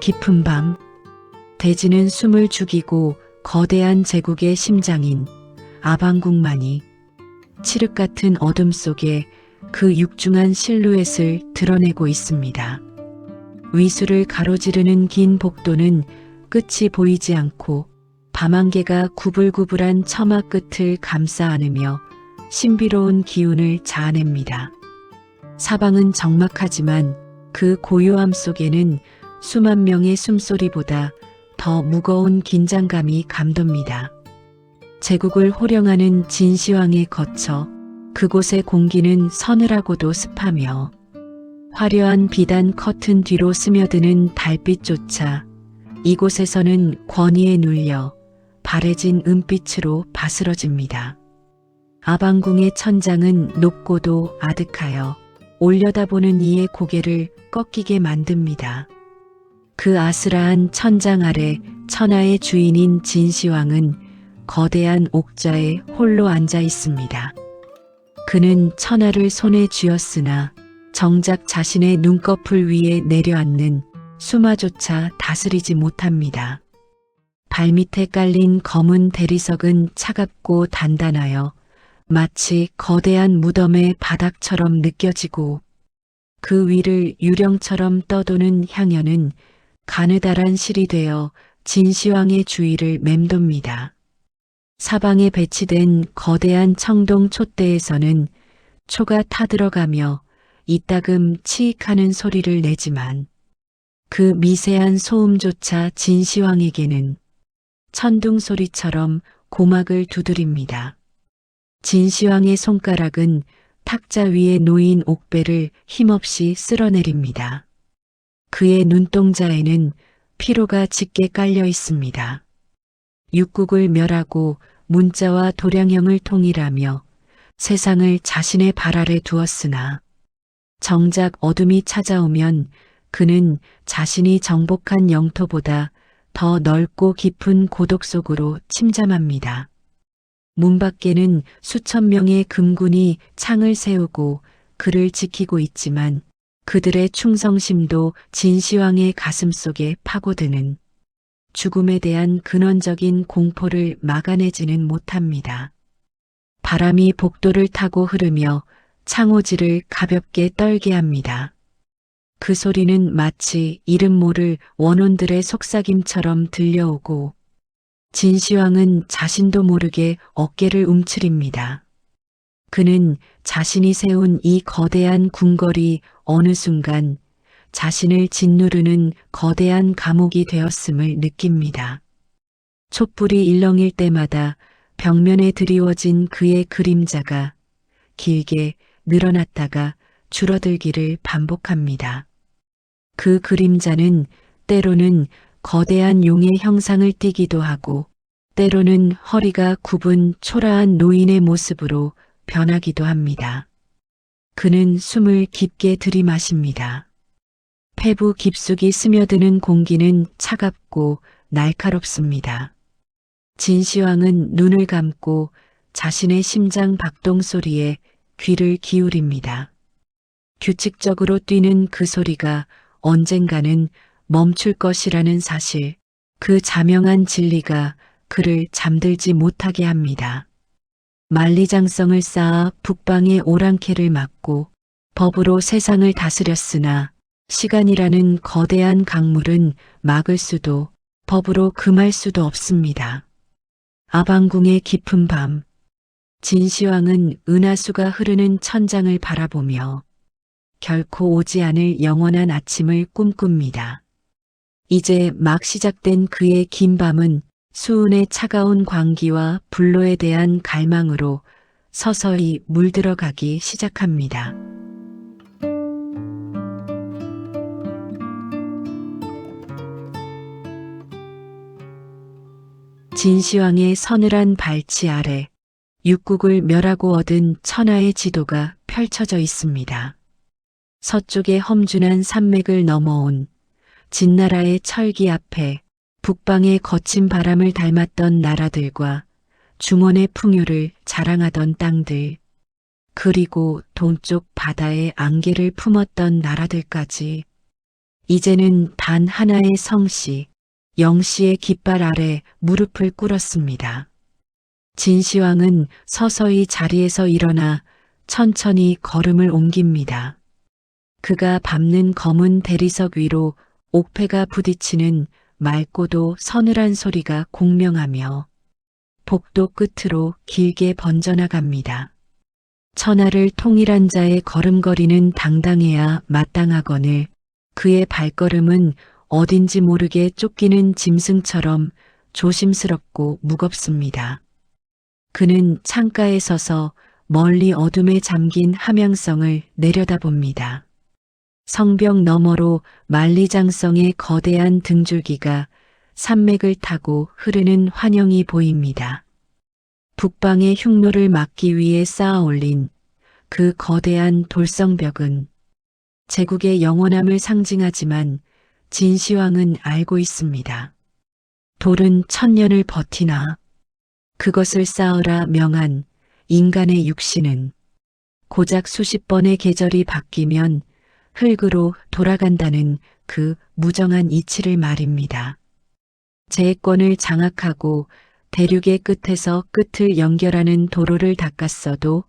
깊은 밤, 대지는 숨을 죽이고 거대한 제국의 심장인 아방궁만이 칠흑 같은 어둠 속에 그 육중한 실루엣을 드러내고 있습니다. 위수를 가로지르는 긴 복도는 끝이 보이지 않고 밤안개가 구불구불한 처마 끝을 감싸 안으며 신비로운 기운을 자아냅니다. 사방은 적막하지만 그 고요함 속에는 수만 명의 숨소리보다 더 무거운 긴장감이 감돕니다. 제국을 호령하는 진시황에 거쳐 그곳의 공기는 서늘하고도 습하며 화려한 비단 커튼 뒤로 스며드는 달빛조차 이곳에서는 권위에 눌려 바래진 은빛으로 바스러집니다. 아방궁의 천장은 높고도 아득하여 올려다보는 이의 고개를 꺾이게 만듭니다. 그 아스라한 천장 아래 천하의 주인인 진시황은 거대한 옥좌에 홀로 앉아 있습니다. 그는 천하를 손에 쥐었으나 정작 자신의 눈꺼풀 위에 내려앉는 수마조차 다스리지 못합니다. 발밑에 깔린 검은 대리석은 차갑고 단단하여 마치 거대한 무덤의 바닥처럼 느껴지고 그 위를 유령처럼 떠도는 향연은 가느다란 실이 되어 진시황의 주위를 맴돕니다. 사방에 배치된 거대한 청동 촛대에서는 초가 타들어가며 이따금 치익하는 소리를 내지만 그 미세한 소음조차 진시황에게는 천둥 소리처럼 고막을 두드립니다. 진시황의 손가락은 탁자 위에 놓인 옥배를 힘없이 쓸어내립니다. 그의 눈동자에는 피로가 짙게 깔려 있습니다. 육국을 멸하고 문자와 도량형을 통일하며 세상을 자신의 발 아래 두었으나 정작 어둠이 찾아오면 그는 자신이 정복한 영토보다 더 넓고 깊은 고독 속으로 침잠합니다. 문 밖에는 수천 명의 금군이 창을 세우고 그를 지키고 있지만 그들의 충성심도 진시황의 가슴 속에 파고드는 죽음에 대한 근원적인 공포를 막아내지는 못합니다. 바람이 복도를 타고 흐르며 창호지를 가볍게 떨게 합니다. 그 소리는 마치 이름 모를 원혼들의 속삭임처럼 들려오고 진시황은 자신도 모르게 어깨를 움츠립니다. 그는 자신이 세운 이 거대한 궁궐이 어느 순간 자신을 짓누르는 거대한 감옥이 되었음을 느낍니다. 촛불이 일렁일 때마다 벽면에 드리워진 그의 그림자가 길게 늘어났다가 줄어들기를 반복합니다. 그 그림자는 때로는 거대한 용의 형상을 띠기도 하고 때로는 허리가 굽은 초라한 노인의 모습으로 변하기도 합니다. 그는 숨을 깊게 들이마십니다. 폐부 깊숙이 스며드는 공기는 차갑고 날카롭습니다. 진시황은 눈을 감고 자신의 심장 박동 소리에 귀를 기울입니다. 규칙적으로 뛰는 그 소리가 언젠가는 멈출 것이라는 사실, 그 자명한 진리가 그를 잠들지 못하게 합니다. 만리장성을 쌓아 북방의 오랑캐를 막고 법으로 세상을 다스렸으나 시간이라는 거대한 강물은 막을 수도 법으로 금할 수도 없습니다. 아방궁의 깊은 밤, 진시황은 은하수가 흐르는 천장을 바라보며 결코 오지 않을 영원한 아침을 꿈꿉니다. 이제 막 시작된 그의 긴 밤은 수은의 차가운 광기와 불로에 대한 갈망으로 서서히 물들어가기 시작합니다. 진시황의 서늘한 발치 아래 육국을 멸하고 얻은 천하의 지도가 펼쳐져 있습니다. 서쪽의 험준한 산맥을 넘어온 진나라의 철기 앞에 북방의 거친 바람을 닮았던 나라들과 중원의 풍요를 자랑하던 땅들, 그리고 동쪽 바다의 안개를 품었던 나라들까지 이제는 단 하나의 성씨, 영씨의 깃발 아래 무릎을 꿇었습니다. 진시황은 서서히 자리에서 일어나 천천히 걸음을 옮깁니다. 그가 밟는 검은 대리석 위로 옥패가 부딪히는 맑고도 서늘한 소리가 공명하며 복도 끝으로 길게 번져나갑니다. 천하를 통일한 자의 걸음걸이는 당당해야 마땅하거늘 그의 발걸음은 어딘지 모르게 쫓기는 짐승처럼 조심스럽고 무겁습니다. 그는 창가에 서서 멀리 어둠에 잠긴 함양성을 내려다봅니다. 성벽 너머로 만리장성의 거대한 등줄기가 산맥을 타고 흐르는 환영이 보입니다. 북방의 흉노를 막기 위해 쌓아 올린 그 거대한 돌성벽은 제국의 영원함을 상징하지만 진시황은 알고 있습니다. 돌은 1000년을 버티나 그것을 쌓으라 명한 인간의 육신은 고작 수십 번의 계절이 바뀌면 흙으로 돌아간다는 그 무정한 이치를 말입니다. 제해권을 장악하고 대륙의 끝에서 끝을 연결하는 도로를 닦았어도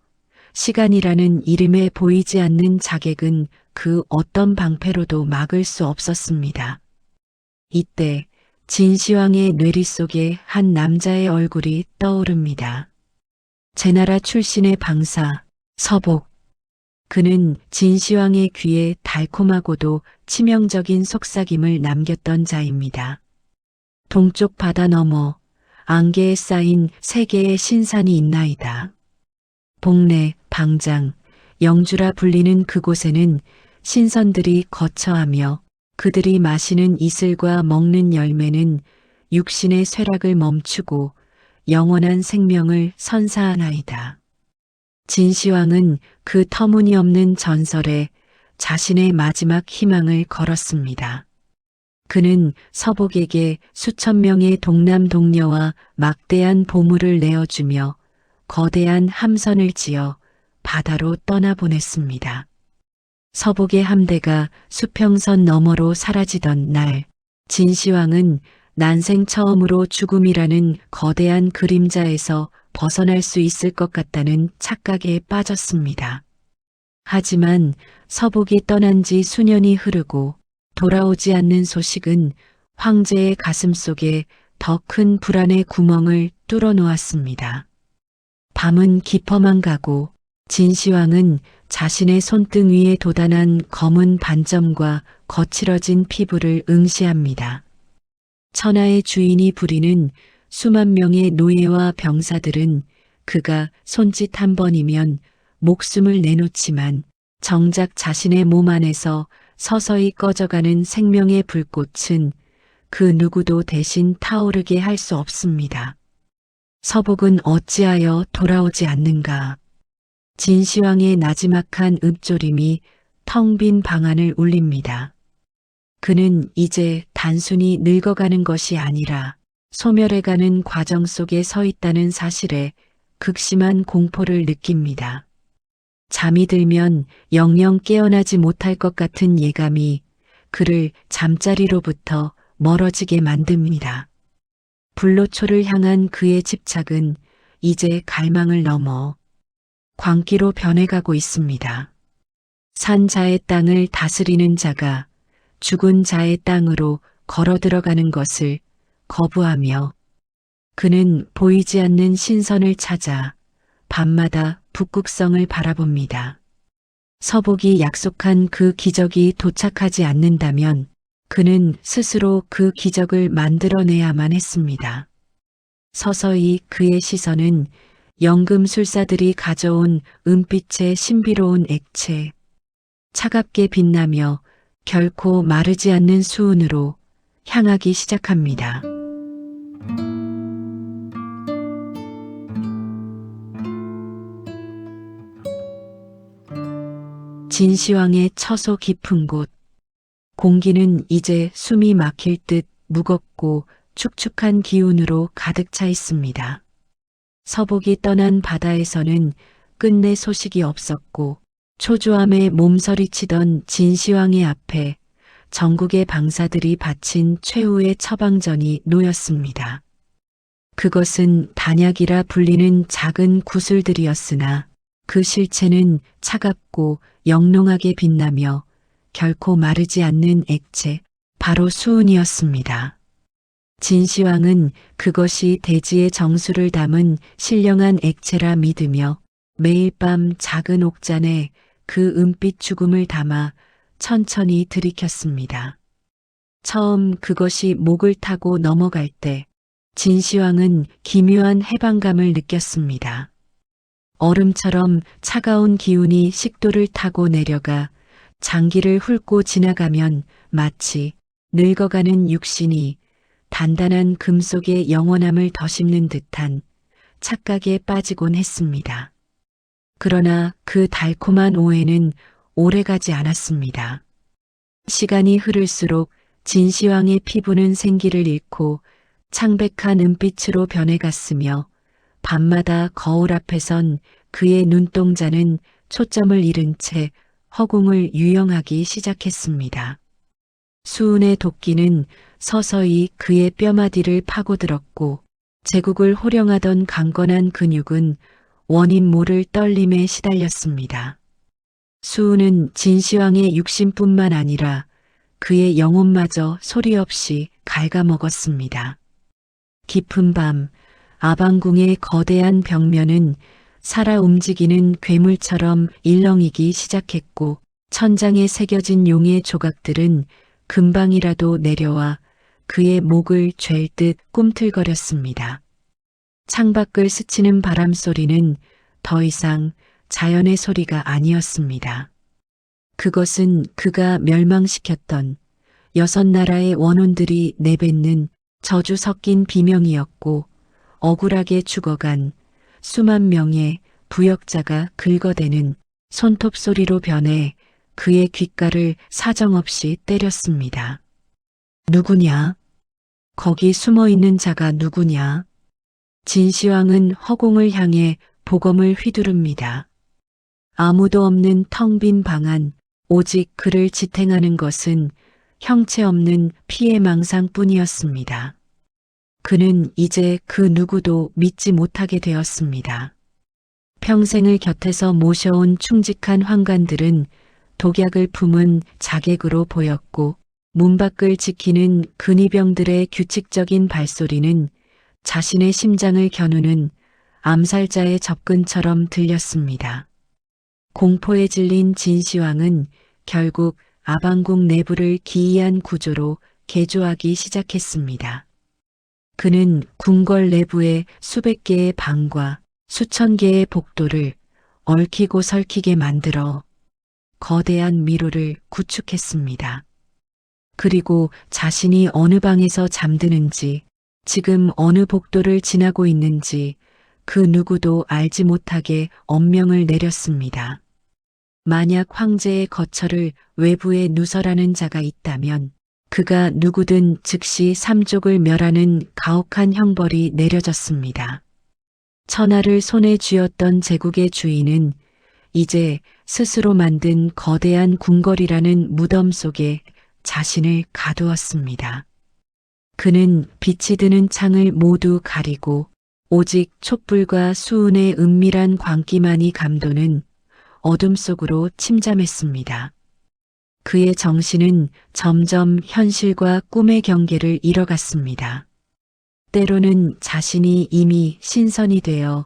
시간이라는 이름에 보이지 않는 자객은 그 어떤 방패로도 막을 수 없었습니다. 이때 진시황의 뇌리 속에 한 남자의 얼굴이 떠오릅니다. 제나라 출신의 방사, 서복. 그는 진시황의 귀에 달콤하고도 치명적인 속삭임을 남겼던 자입니다. 동쪽 바다 너머 안개에 쌓인 세 개의 신산이 있나이다. 복내, 방장, 영주라 불리는 그곳에는 신선들이 거처하며 그들이 마시는 이슬과 먹는 열매는 육신의 쇠락을 멈추고 영원한 생명을 선사하나이다. 진시황은 그 터무니없는 전설에 자신의 마지막 희망을 걸었습니다. 그는 서복에게 수천 명의 동남 동녀와 막대한 보물을 내어주며 거대한 함선을 지어 바다로 떠나보냈습니다. 서복의 함대가 수평선 너머로 사라지던 날, 진시황은 난생 처음으로 죽음이라는 거대한 그림자에서 벗어날 수 있을 것 같다는 착각에 빠졌습니다. 하지만 서복이 떠난 지 수년이 흐르고 돌아오지 않는 소식은 황제의 가슴 속에 더 큰 불안의 구멍을 뚫어 놓았습니다. 밤은 깊어만 가고 진시황은 자신의 손등 위에 돋아난 검은 반점과 거칠어진 피부를 응시합니다. 천하의 주인이 부리는 수만 명의 노예와 병사들은 그가 손짓 한 번이면 목숨을 내놓지만 정작 자신의 몸 안에서 서서히 꺼져가는 생명의 불꽃은 그 누구도 대신 타오르게 할 수 없습니다. 서복은 어찌하여 돌아오지 않는가? 진시황의 나지막한 읊조림이 텅 빈 방안을 울립니다. 그는 이제 단순히 늙어가는 것이 아니라 소멸해가는 과정 속에 서 있다는 사실에 극심한 공포를 느낍니다. 잠이 들면 영영 깨어나지 못할 것 같은 예감이 그를 잠자리로부터 멀어지게 만듭니다. 불로초를 향한 그의 집착은 이제 갈망을 넘어 광기로 변해가고 있습니다. 산 자의 땅을 다스리는 자가 죽은 자의 땅으로 걸어 들어가는 것을 거부하며 그는 보이지 않는 신선을 찾아 밤마다 북극성을 바라봅니다. 서복이 약속한 그 기적이 도착하지 않는다면 그는 스스로 그 기적을 만들어내야만 했습니다. 서서히 그의 시선은 연금술사들이 가져온 은빛의 신비로운 액체, 차갑게 빛나며 결코 마르지 않는 수은으로 향하기 시작합니다. 진시황의 처소 깊은 곳. 공기는 이제 숨이 막힐 듯 무겁고 축축한 기운으로 가득 차 있습니다. 서복이 떠난 바다에서는 끝내 소식이 없었고 초조함에 몸서리치던 진시황의 앞에 전국의 방사들이 바친 최후의 처방전이 놓였습니다. 그것은 단약이라 불리는 작은 구슬들이었으나 그 실체는 차갑고 영롱하게 빛나며 결코 마르지 않는 액체, 바로 수은이었습니다. 진시황은 그것이 대지의 정수를 담은 신령한 액체라 믿으며 매일 밤 작은 옥잔에 그 은빛 죽음을 담아 천천히 들이켰습니다. 처음 그것이 목을 타고 넘어갈 때 진시황은 기묘한 해방감을 느꼈습니다. 얼음처럼 차가운 기운이 식도를 타고 내려가 장기를 훑고 지나가면 마치 늙어가는 육신이 단단한 금속의 영원함을 더심는 듯한 착각에 빠지곤 했습니다. 그러나 그 달콤한 오해는 오래가지 않았습니다. 시간이 흐를수록 진시황의 피부는 생기를 잃고 창백한 은빛으로 변해갔으며 밤마다 거울 앞에선 그의 눈동자는 초점을 잃은 채 허공을 유영하기 시작했습니다. 수은의 도끼는 서서히 그의 뼈마디를 파고들었고 제국을 호령하던 강건한 근육은 원인 모를 떨림에 시달렸습니다. 수은은 진시황의 육신뿐만 아니라 그의 영혼마저 소리 없이 갉아먹었습니다. 깊은 밤 아방궁의 거대한 벽면은 살아 움직이는 괴물처럼 일렁이기 시작했고 천장에 새겨진 용의 조각들은 금방이라도 내려와 그의 목을 쥘 듯 꿈틀거렸습니다. 창밖을 스치는 바람 소리는 더 이상 자연의 소리가 아니었습니다. 그것은 그가 멸망시켰던 6나라의 원혼들이 내뱉는 저주 섞인 비명이었고 억울하게 죽어간 수만 명의 부역자가 긁어대는 손톱 소리로 변해 그의 귓가를 사정없이 때렸습니다. 누구냐? 거기 숨어있는 자가 누구냐? 진시황은 허공을 향해 보검을 휘두릅니다. 아무도 없는 텅 빈 방 안, 오직 그를 지탱하는 것은 형체 없는 피해망상뿐이었습니다. 그는 이제 그 누구도 믿지 못하게 되었습니다. 평생을 곁에서 모셔온 충직한 환관들은 독약을 품은 자객으로 보였고 문 밖을 지키는 근위병들의 규칙적인 발소리는 자신의 심장을 겨누는 암살자의 접근처럼 들렸습니다. 공포에 질린 진시황은 결국 아방궁 내부를 기이한 구조로 개조하기 시작했습니다. 그는 궁궐 내부에 수백 개의 방과 수천 개의 복도를 얽히고 설키게 만들어 거대한 미로를 구축했습니다. 그리고 자신이 어느 방에서 잠드는지, 지금 어느 복도를 지나고 있는지 그 누구도 알지 못하게 엄명을 내렸습니다. 만약 황제의 거처를 외부에 누설하는 자가 있다면 그가 누구든 즉시 삼족을 멸하는 가혹한 형벌이 내려졌습니다. 천하를 손에 쥐었던 제국의 주인은 이제 스스로 만든 거대한 궁궐이라는 무덤 속에 자신을 가두었습니다. 그는 빛이 드는 창을 모두 가리고 오직 촛불과 수은의 은밀한 광기만이 감도는 어둠 속으로 침잠했습니다. 그의 정신은 점점 현실과 꿈의 경계를 잃어갔습니다. 때로는 자신이 이미 신선이 되어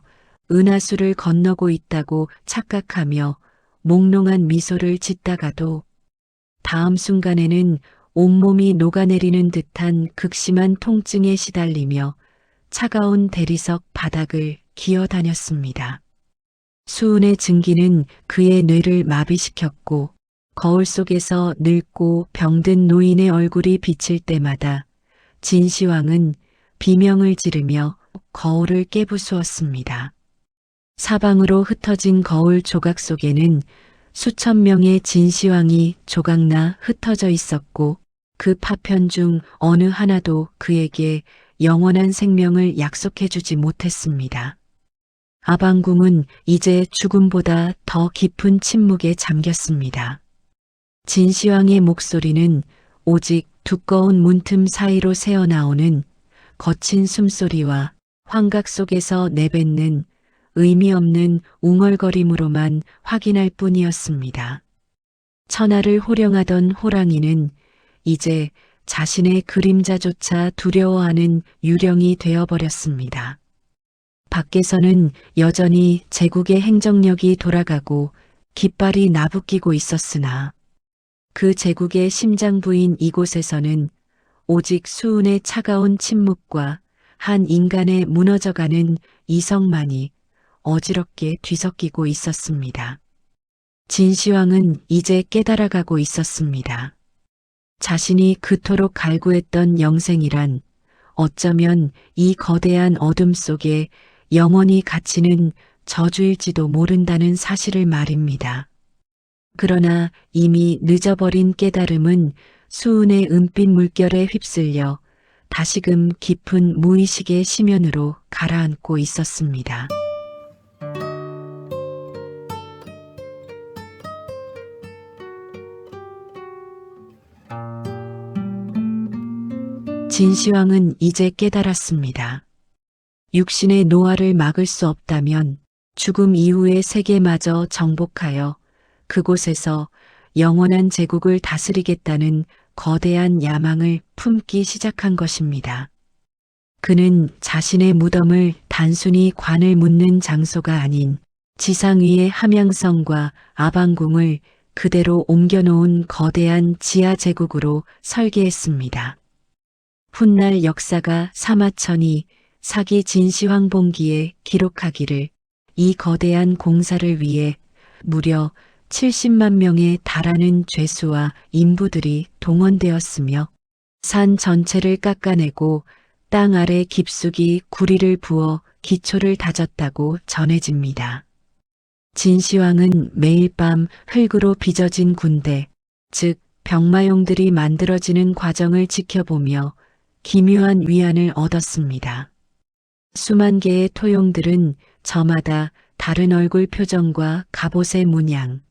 은하수를 건너고 있다고 착각하며 몽롱한 미소를 짓다가도 다음 순간에는 온몸이 녹아내리는 듯한 극심한 통증에 시달리며 차가운 대리석 바닥을 기어다녔습니다. 수은의 증기는 그의 뇌를 마비시켰고 거울 속에서 늙고 병든 노인의 얼굴이 비칠 때마다 진시황은 비명을 지르며 거울을 깨부수었습니다. 사방으로 흩어진 거울 조각 속에는 수천 명의 진시황이 조각나 흩어져 있었고 그 파편 중 어느 하나도 그에게 영원한 생명을 약속해주지 못했습니다. 아방궁은 이제 죽음보다 더 깊은 침묵에 잠겼습니다. 진시황의 목소리는 오직 두꺼운 문틈 사이로 새어나오는 거친 숨소리와 환각 속에서 내뱉는 의미 없는 웅얼거림으로만 확인할 뿐이었습니다. 천하를 호령하던 호랑이는 이제 자신의 그림자조차 두려워하는 유령이 되어버렸습니다. 밖에서는 여전히 제국의 행정력이 돌아가고 깃발이 나부끼고 있었으나 그 제국의 심장부인 이곳에서는 오직 수운의 차가운 침묵과 한 인간의 무너져가는 이성만이 어지럽게 뒤섞이고 있었습니다. 진시황은 이제 깨달아가고 있었습니다. 자신이 그토록 갈구했던 영생이란 어쩌면 이 거대한 어둠 속에 영원히 갇히는 저주일지도 모른다는 사실을 말입니다. 그러나 이미 늦어버린 깨달음은 수운의 은빛 물결에 휩쓸려 다시금 깊은 무의식의 심연으로 가라앉고 있었습니다. 진시황은 이제 깨달았습니다. 육신의 노화를 막을 수 없다면 죽음 이후의 세계마저 정복하여 그곳에서 영원한 제국을 다스리겠다는 거대한 야망을 품기 시작한 것입니다. 그는 자신의 무덤을 단순히 관을 묻는 장소가 아닌 지상 위의 함양성과 아방궁을 그대로 옮겨놓은 거대한 지하 제국으로 설계했습니다. 훗날 역사가 사마천이 사기 진시황봉기에 기록하기를 이 거대한 공사를 위해 무려 70만 명에 달하는 죄수와 인부들이 동원되었으며 산 전체를 깎아내고 땅 아래 깊숙이 구리를 부어 기초를 다졌다고 전해집니다. 진시황은 매일 밤 흙으로 빚어진 군대, 즉 병마용들이 만들어지는 과정을 지켜보며 기묘한 위안을 얻었습니다. 수만 개의 토용들은 저마다 다른 얼굴 표정과 갑옷의 문양,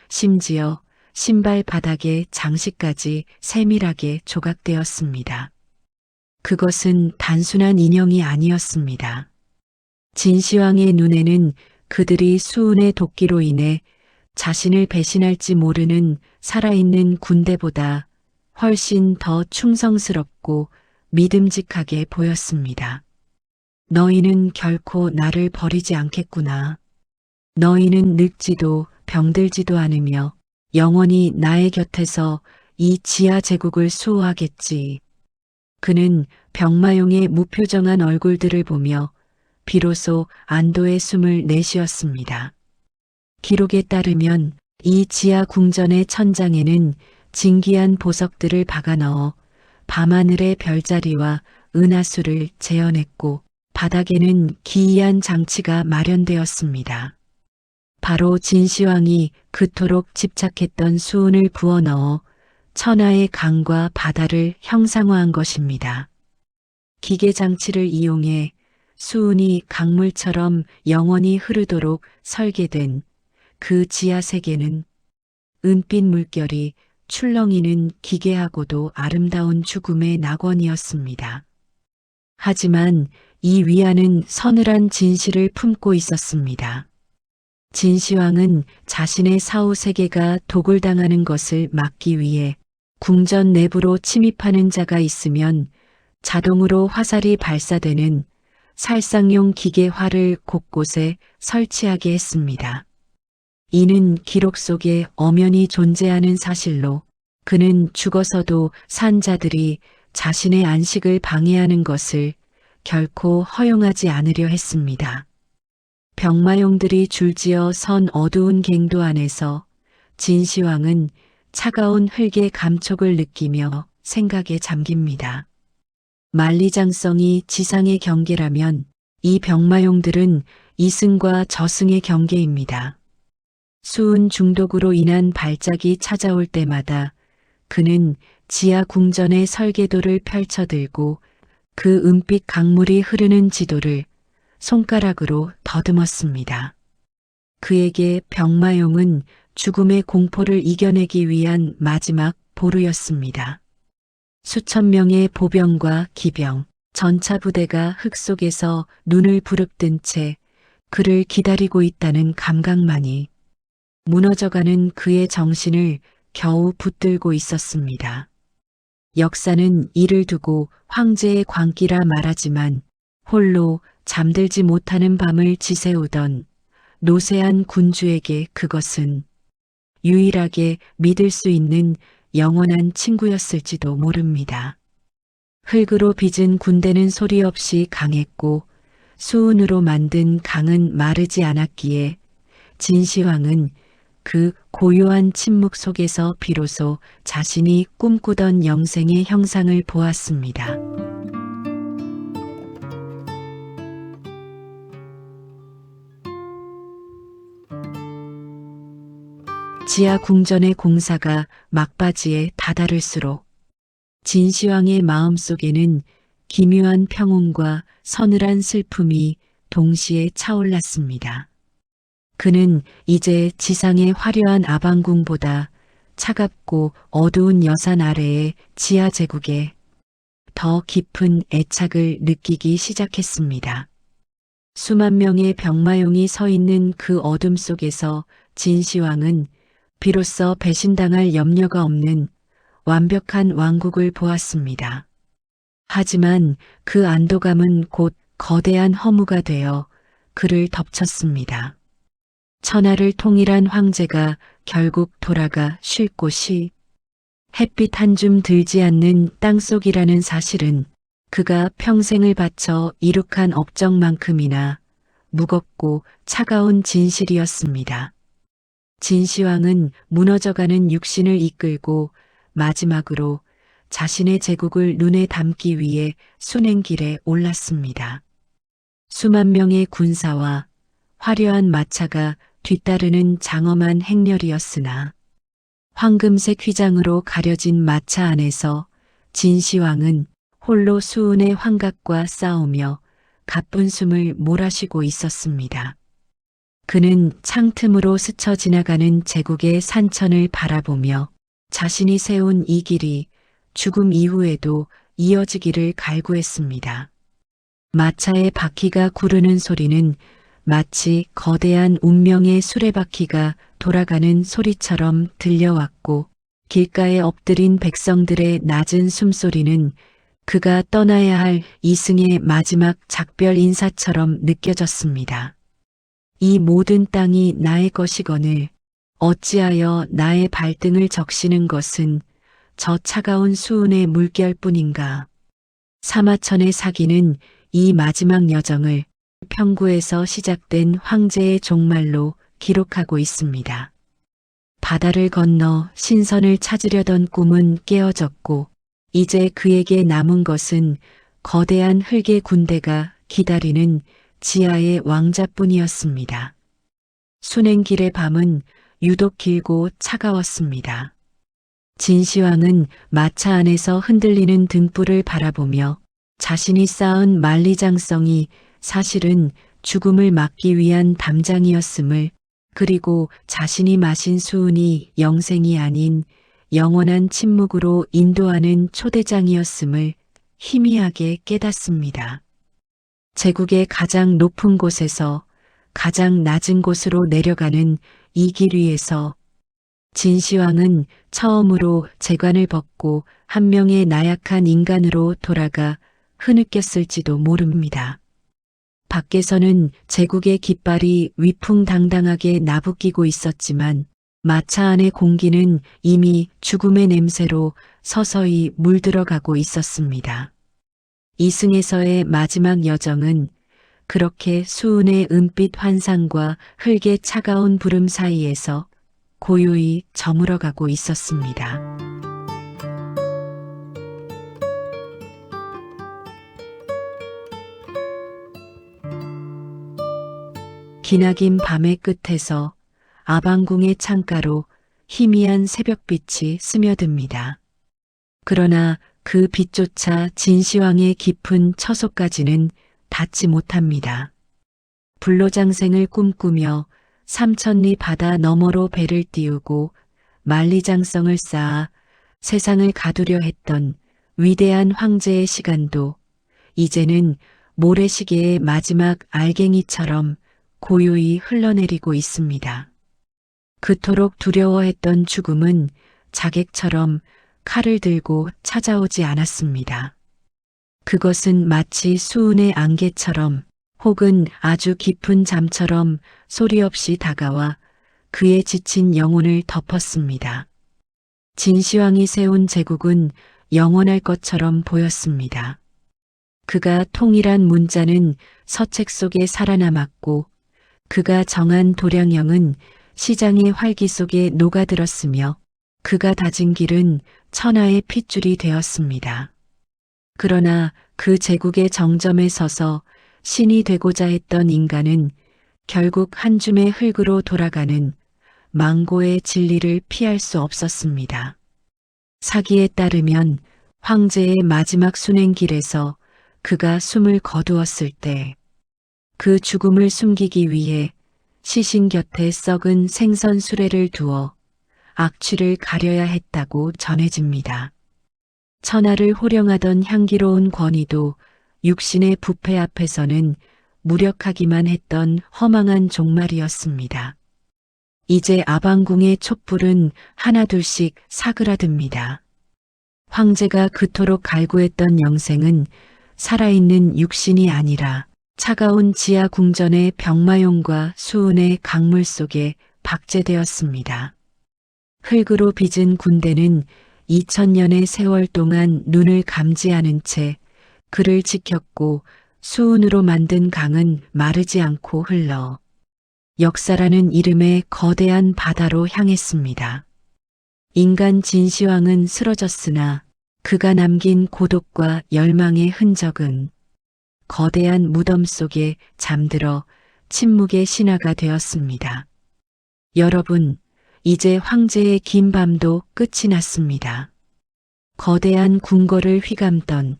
심지어 신발 바닥의 장식까지 세밀하게 조각되었습니다. 그것은 단순한 인형이 아니었습니다. 진시황의 눈에는 그들이 수운의 도끼로 인해 자신을 배신할지 모르는 살아있는 군대보다 훨씬 더 충성스럽고 믿음직하게 보였습니다. 너희는 결코 나를 버리지 않겠구나. 너희는 늙지도 병들지도 않으며 영원히 나의 곁에서 이 지하 제국을 수호하겠지. 그는 병마용의 무표정한 얼굴들을 보며 비로소 안도의 숨을 내쉬었습니다. 기록에 따르면 이 지하 궁전의 천장에는 진기한 보석들을 박아넣어 밤하늘의 별자리와 은하수를 재현했고 바닥에는 기이한 장치가 마련되었습니다. 바로 진시황이 그토록 집착했던 수운을 부어넣어 천하의 강과 바다를 형상화한 것입니다. 기계장치를 이용해 수운이 강물처럼 영원히 흐르도록 설계된 그 지하 세계는 은빛 물결이 출렁이는 기괴하고도 아름다운 죽음의 낙원이었습니다. 하지만 이 위안은 서늘한 진실을 품고 있었습니다. 진시황은 자신의 사후 세계가 도굴당하는 것을 막기 위해 궁전 내부로 침입하는 자가 있으면 자동으로 화살이 발사되는 살상용 기계화를 곳곳에 설치하게 했습니다. 이는 기록 속에 엄연히 존재하는 사실로 그는 죽어서도 산 자들이 자신의 안식을 방해하는 것을 결코 허용하지 않으려 했습니다. 병마용들이 줄지어 선 어두운 갱도 안에서 진시황은 차가운 흙의 감촉을 느끼며 생각에 잠깁니다. 만리장성이 지상의 경계라면 이 병마용들은 이승과 저승의 경계입니다. 수은 중독으로 인한 발작이 찾아올 때마다 그는 지하 궁전의 설계도를 펼쳐들고 그 은빛 강물이 흐르는 지도를 손가락으로 더듬었습니다. 그에게 병마용은 죽음의 공포를 이겨내기 위한 마지막 보루였습니다. 수천 명의 보병과 기병, 전차 부대가 흙 속에서 눈을 부릅뜬 채 그를 기다리고 있다는 감각만이 무너져가는 그의 정신을 겨우 붙들고 있었습니다. 역사는 이를 두고 황제의 광기라 말하지만 홀로 잠들지 못하는 밤을 지새우던 노쇠한 군주에게 그것은 유일하게 믿을 수 있는 영원한 친구였을지도 모릅니다. 흙으로 빚은 군대는 소리 없이 강했고 수은으로 만든 강은 마르지 않았기에 진시황은 그 고요한 침묵 속에서 비로소 자신이 꿈꾸던 영생의 형상을 보았습니다. 지하 궁전의 공사가 막바지에 다다를수록 진시황의 마음속에는 기묘한 평온과 서늘한 슬픔이 동시에 차올랐습니다. 그는 이제 지상의 화려한 아방궁보다 차갑고 어두운 여산 아래의 지하 제국에 더 깊은 애착을 느끼기 시작했습니다. 수만 명의 병마용이 서 있는 그 어둠 속에서 진시황은 비로소 배신당할 염려가 없는 완벽한 왕국을 보았습니다. 하지만 그 안도감은 곧 거대한 허무가 되어 그를 덮쳤습니다. 천하를 통일한 황제가 결국 돌아가 쉴 곳이 햇빛 한 줌 들지 않는 땅속이라는 사실은 그가 평생을 바쳐 이룩한 업적만큼이나 무겁고 차가운 진실이었습니다. 진시황은 무너져가는 육신을 이끌고 마지막으로 자신의 제국을 눈에 담기 위해 순행길에 올랐습니다. 수만 명의 군사와 화려한 마차가 뒤따르는 장엄한 행렬이었으나 황금색 휘장으로 가려진 마차 안에서 진시황은 홀로 수은의 환각과 싸우며 가쁜 숨을 몰아쉬고 있었습니다. 그는 창틈으로 스쳐 지나가는 제국의 산천을 바라보며 자신이 세운 이 길이 죽음 이후에도 이어지기를 갈구했습니다. 마차의 바퀴가 구르는 소리는 마치 거대한 운명의 수레바퀴가 돌아가는 소리처럼 들려왔고 길가에 엎드린 백성들의 낮은 숨소리는 그가 떠나야 할 이승의 마지막 작별 인사처럼 느껴졌습니다. 이 모든 땅이 나의 것이거늘 어찌하여 나의 발등을 적시는 것은 저 차가운 수은의 물결뿐인가. 사마천의 사기는 이 마지막 여정을 평구에서 시작된 황제의 종말로 기록하고 있습니다. 바다를 건너 신선을 찾으려던 꿈은 깨어졌고 이제 그에게 남은 것은 거대한 흙의 군대가 기다리는 지하의 왕자뿐이었습니다. 순행길의 밤은 유독 길고 차가웠습니다. 진시황은 마차 안에서 흔들리는 등불을 바라보며 자신이 쌓은 만리장성이 사실은 죽음을 막기 위한 담장이었음을, 그리고 자신이 마신 수은이 영생이 아닌 영원한 침묵으로 인도하는 초대장이었음을 희미하게 깨닫습니다. 제국의 가장 높은 곳에서 가장 낮은 곳으로 내려가는 이 길 위에서 진시황은 처음으로 제관을 벗고 한 명의 나약한 인간으로 돌아가 흐느꼈을지도 모릅니다. 밖에서는 제국의 깃발이 위풍당당하게 나부끼고 있었지만 마차 안의 공기는 이미 죽음의 냄새로 서서히 물들어가고 있었습니다. 이승에서의 마지막 여정은 그렇게 수은의 은빛 환상과 흙의 차가운 부름 사이에서 고요히 저물어가고 있었습니다. 기나긴 밤의 끝에서 아방궁의 창가로 희미한 새벽빛이 스며듭니다. 그러나 그 빛조차 진시황의 깊은 처소까지는 닿지 못합니다. 불로장생을 꿈꾸며 삼천리 바다 너머로 배를 띄우고 만리장성을 쌓아 세상을 가두려 했던 위대한 황제의 시간도 이제는 모래시계의 마지막 알갱이처럼 고요히 흘러내리고 있습니다. 그토록 두려워했던 죽음은 자객처럼 칼을 들고 찾아오지 않았습니다. 그것은 마치 수은의 안개처럼 혹은 아주 깊은 잠처럼 소리 없이 다가와 그의 지친 영혼을 덮었습니다. 진시황이 세운 제국은 영원할 것처럼 보였습니다. 그가 통일한 문자는 서책 속에 살아남았고 그가 정한 도량령은 시장의 활기 속에 녹아들었으며 그가 다진 길은 천하의 핏줄이 되었습니다. 그러나 그 제국의 정점에 서서 신이 되고자 했던 인간은 결국 한 줌의 흙으로 돌아가는 망고의 진리를 피할 수 없었습니다. 사기에 따르면 황제의 마지막 순행길에서 그가 숨을 거두었을 때 그 죽음을 숨기기 위해 시신 곁에 썩은 생선 수레를 두어 악취를 가려야 했다고 전해집니다. 천하를 호령하던 향기로운 권위도 육신의 부패 앞에서는 무력하기만 했던 허망한 종말이었습니다. 이제 아방궁의 촛불은 하나둘씩 사그라듭니다. 황제가 그토록 갈구했던 영생은 살아있는 육신이 아니라 차가운 지하 궁전의 병마용과 수은의 강물 속에 박제되었습니다. 흙으로 빚은 군대는 2000년의 세월 동안 눈을 감지하는 채 그를 지켰고 수은으로 만든 강은 마르지 않고 흘러 역사라는 이름의 거대한 바다로 향했습니다. 인간 진시황은 쓰러졌으나 그가 남긴 고독과 열망의 흔적은 거대한 무덤 속에 잠들어 침묵의 신화가 되었습니다. 여러분, 이제 황제의 긴 밤도 끝이 났습니다. 거대한 궁궐을 휘감던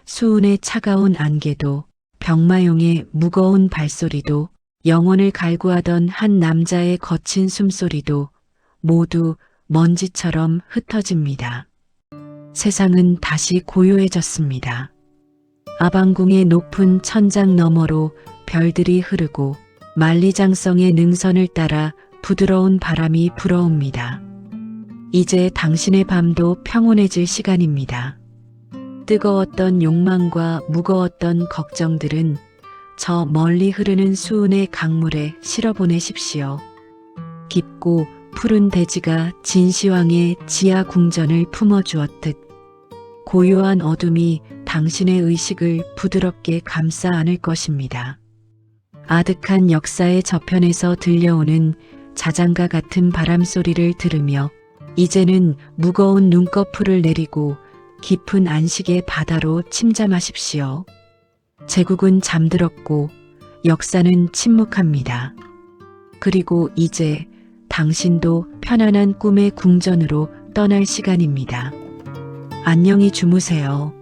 수은의 차가운 안개도 병마용의 무거운 발소리도 영혼을 갈구하던 한 남자의 거친 숨소리도 모두 먼지처럼 흩어집니다. 세상은 다시 고요해졌습니다. 아방궁의 높은 천장 너머로 별들이 흐르고 만리장성의 능선을 따라 부드러운 바람이 불어옵니다. 이제 당신의 밤도 평온해질 시간입니다. 뜨거웠던 욕망과 무거웠던 걱정들은 저 멀리 흐르는 수은의 강물에 실어보내십시오. 깊고 푸른 대지가 진시황의 지하 궁전을 품어주었듯 고요한 어둠이 당신의 의식을 부드럽게 감싸 안을 것입니다. 아득한 역사의 저편에서 들려오는 자장가 같은 바람 소리를 들으며 이제는 무거운 눈꺼풀을 내리고 깊은 안식의 바다로 침잠하십시오. 제국은 잠들었고 역사는 침묵합니다. 그리고 이제 당신도 편안한 꿈의 궁전으로 떠날 시간입니다. 안녕히 주무세요.